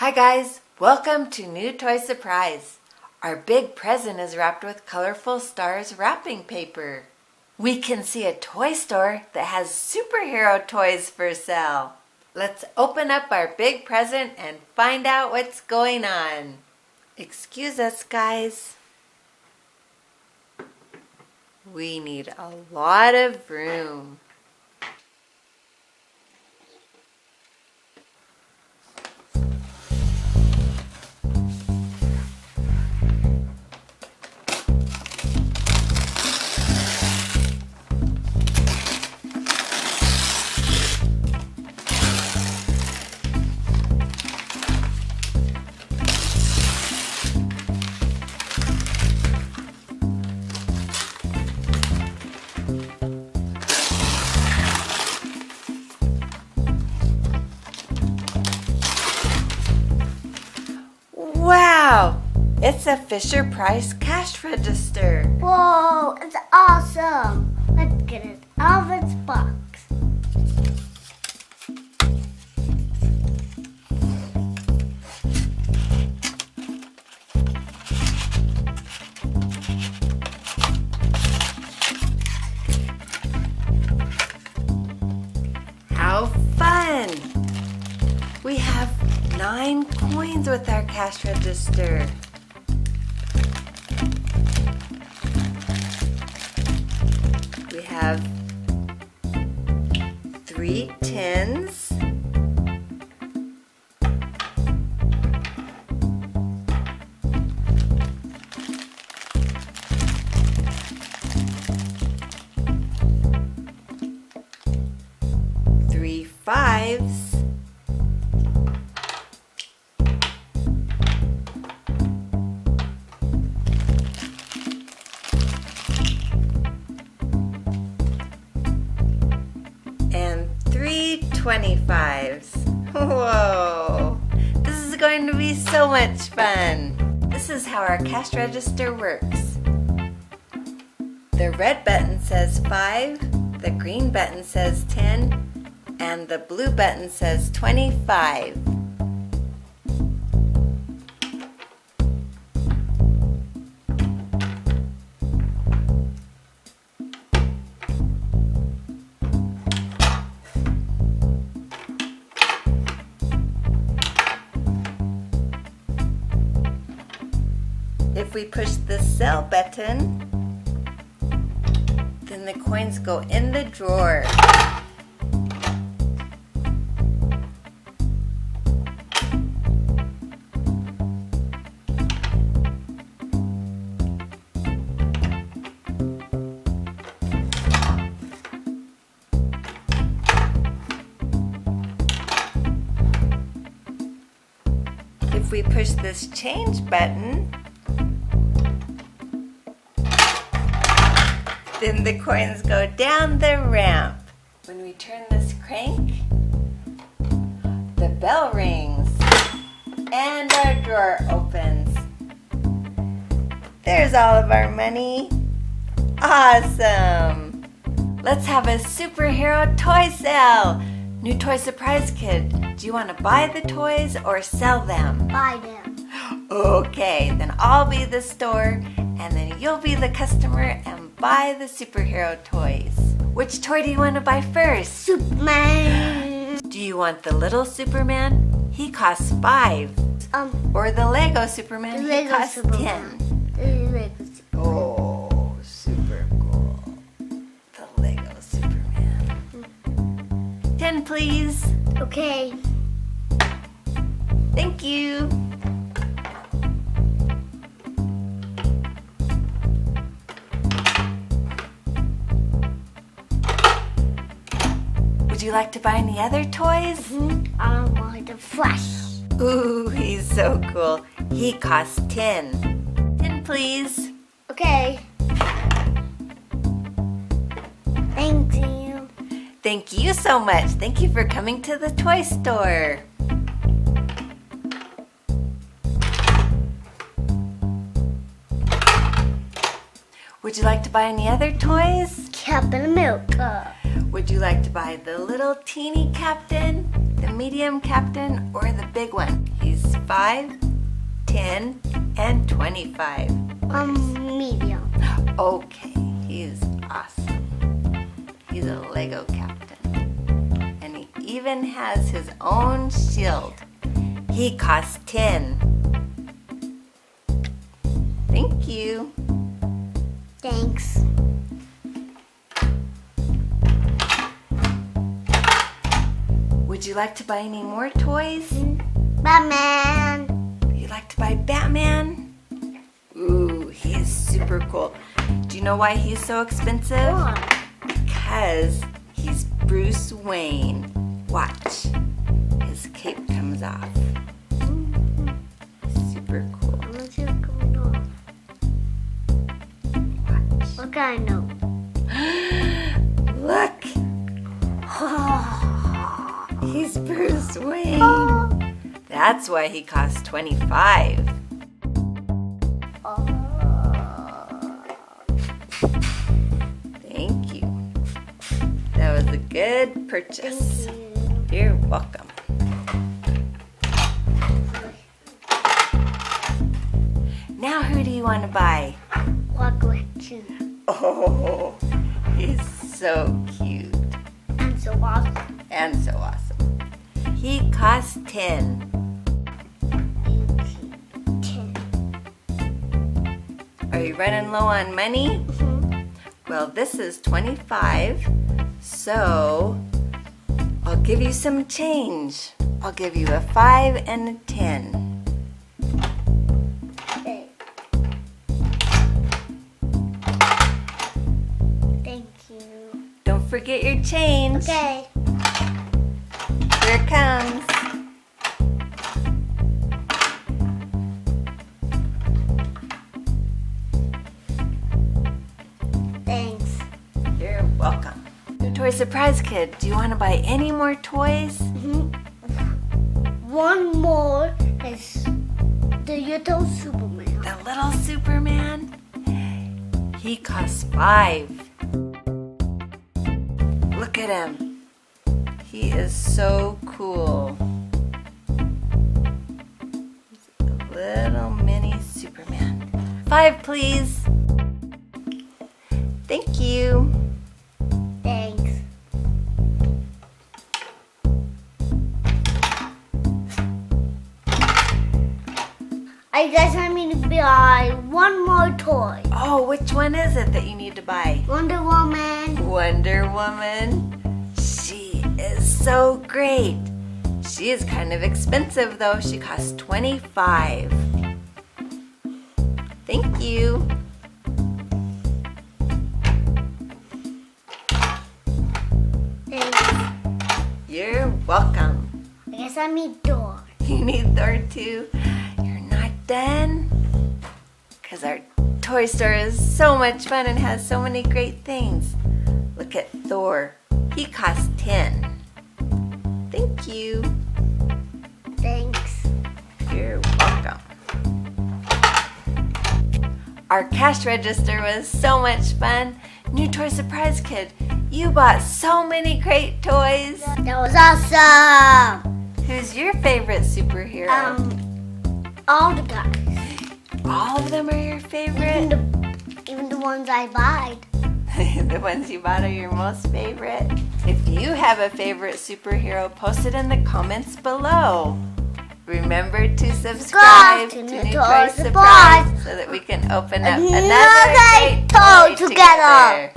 Hi guys, welcome to New Toy Surprise. Our big present is wrapped with colorful stars wrapping paper. We can see a toy store that has superhero toys for sale. Let's open up our big present and find out what's going on. Excuse us, guys. We need a lot of room. Wow! It's a Fisher-Price cash register. Whoa, it's awesome. Let's get it out of its box. How fun! We have 9 coins with our cash register. We have 3 tens. Three fives. And 3 25s. Whoa! This is going to be so much fun. This is how our cash register works. The red button says 5, the green button says 10, and the blue button says 25. If we push the sell button, then the coins go in the drawer. If we push this change button, then the coins go down the ramp. When we turn this crank, the bell rings and our drawer opens. There's all of our money. Awesome! Let's have a superhero toy sale. New Toy Surprise Kid, do you want to buy the toys or sell them? Buy them. Okay, then I'll be the store and then you'll be the customer and buy the superhero toys. Which toy do you want to buy first? Superman. Do you want the little Superman? He costs 5. Or the Lego Superman? The Lego he costs Superman. 10. The Lego Superman. Oh, super cool. The Lego Superman. 10, please. Okay. Thank you. Would you like to buy any other toys? I want the Flash. Ooh, he's so cool. He costs 10. 10, please. Okay. Thank you. Thank you so much. Thank you for coming to the toy store. Would you like to buy any other toys? Captain America. Would you like to buy the little teeny captain, the medium captain, or the big one? He's 5, 10, and 25. Medium. Okay, he's awesome. He's a Lego captain. And he even has his own shield. He costs 10. Thank you. Thanks. Would you like to buy any more toys? Batman. You like to buy Batman? Ooh, he is super cool. Do you know why he's so expensive? Why? Because he's Bruce Wayne. Watch. His cape comes off. Super cool. I'm not sure what's going on. Watch. Okay, I know. Look. He's Bruce Wayne. That's why he costs 25. Thank you. That was a good purchase. Thank you. You're welcome. Now who do you want to buy? Racoon. Oh, he's so cute. And so awesome. And so awesome. He costs 10. 10. Are you running low on money? Well, this is 25, so I'll give you some change. I'll give you a 5 and a 10. Okay. Thank you. Don't forget your change. Okay. Here it comes. Thanks. You're welcome. Toy Surprise Kid, do you want to buy any more toys? One more is the little Superman. The little Superman? He costs 5. Look at him. He is so cool. He's a little mini Superman. 5, please. Thank you. Thanks. I guess I need to buy one more toy. Oh, which one is it that you need to buy? Wonder Woman. Wonder Woman. She is so great. She is kind of expensive though. She costs 25. Thank you. Thanks. You're welcome. I guess I need Thor. You need Thor too? You're not done? Because our toy store is so much fun and has so many great things. Look at Thor. He costs 10. Thank you. Thanks. You're welcome. Our cash register was so much fun. New Toy Surprise Kid, you bought so many great toys. That was awesome. Who's your favorite superhero? All the guys. All of them are your favorite? Even the ones I bought. The ones you bought are your most favorite? If you have a favorite superhero, post it in the comments below. Remember to subscribe to New Toy Surprise so that we can open up another great toy together.